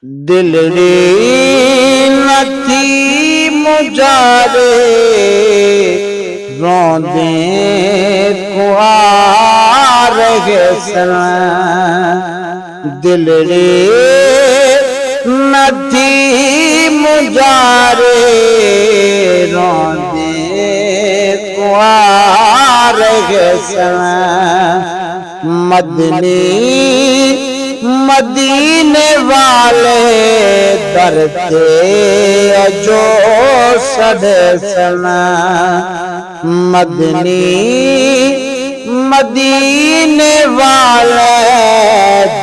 दिलड़ी नथी मुजारे रोंदे कुआर सन। दिलड़ी नथी मुजारे रोंदे कुआर सन। मदनी मदीने वाले दरते अजो सड़े सन। मदनी मदीने वाले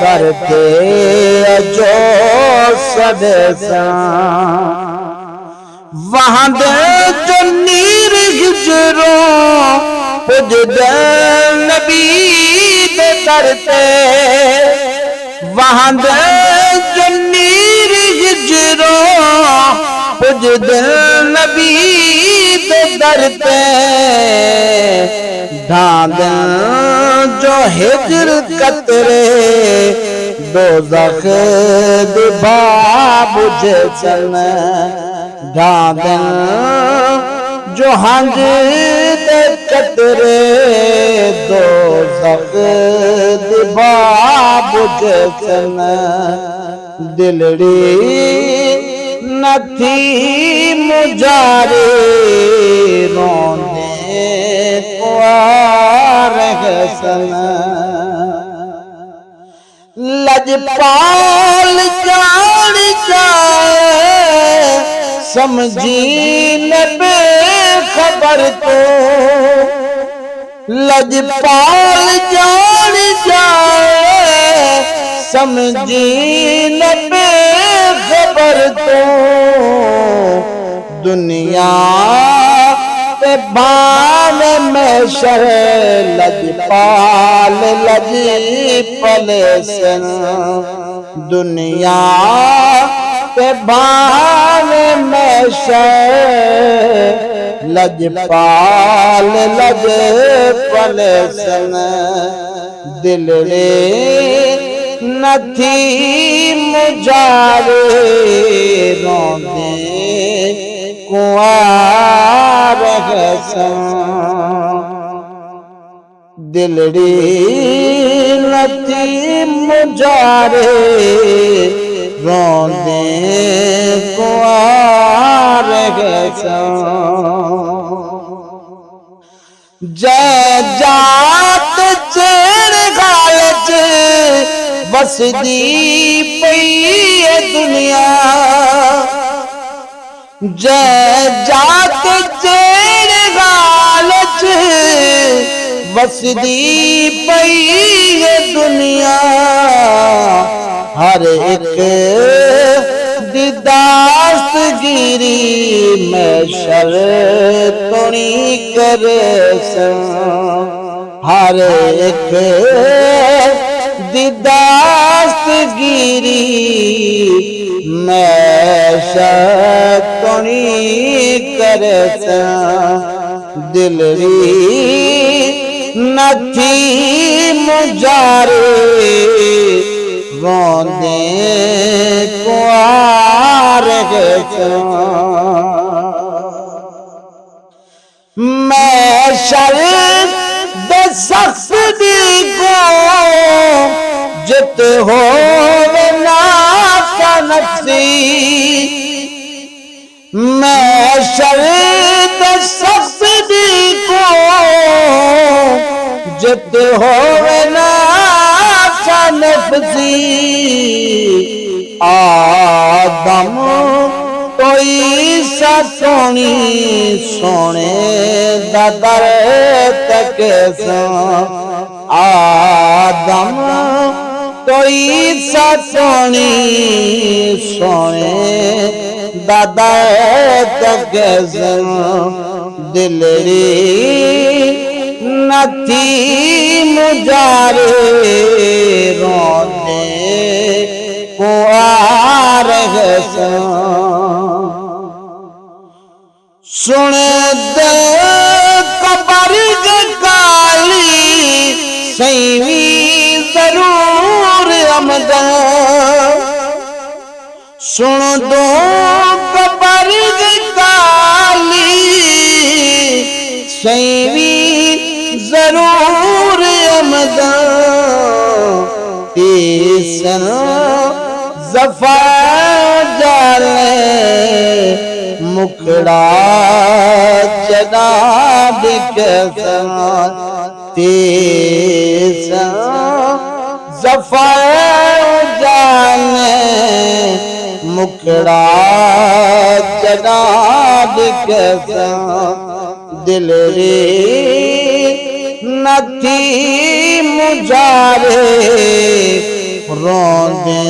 दरते अजो सड़े सन। वहां दे जो नीर हिजरों पुजदे नबी दे दरते। वहां दे जो नीर हिजरों पुजदे नबी दे दरते। ढांदे जो हिजर कतरे दोज़ख दे बुझे सन। ढांदे जो हंज दे कतरे दोज़ख दे बुझे सन। दिलड़ी नथी मुजारे रोंदे कुआर सन। लजपाल जान जाए समझी न बेखबर तो। लजपाल जान जाए समझी न बेखबर तो। दुनिया पे बान में शर लजपाल लजी पले सन। दुनिया पे बान में शर लजपाल लज पले सन। दिलड़े नथी मुजारे रोंदे कुआर सन। दिलड़ी नथी मुजारे रोंदे कुआर सन। जय जात चेड़ गालच बसदी पई दुनिया। जय जात चेड़ गालच बसदी पई दुनिया। हर एक दस्तगिरी में शर तुणी करे सन। हर एक दस्तगिरी में शर तुणी करे सन। दिलड़ी नथी मुजारे रोंदे कुआर सन। मैं शर्त दे सख्त को जित हो ना नफसी। मैं शर्त सख्त को जित हो ना नफसी। आदम कोई सा सोनी सोने दर तक सन। आदम कोई सा सोनी सोने दर तक सन। दिलड़ी नथी मुजारे रोंदे कुआर सन। सुन दे कबर काली सैवी जरूर अमदा। सुन दो कबर काली सैवी जरूर अमदा तीसन जफा जाले मुखड़ा चढ़ा दिखसन तीसन जफा जाले मुखड़ा चढ़ा दिखसन दिल रे नथी मुझारे रोंदे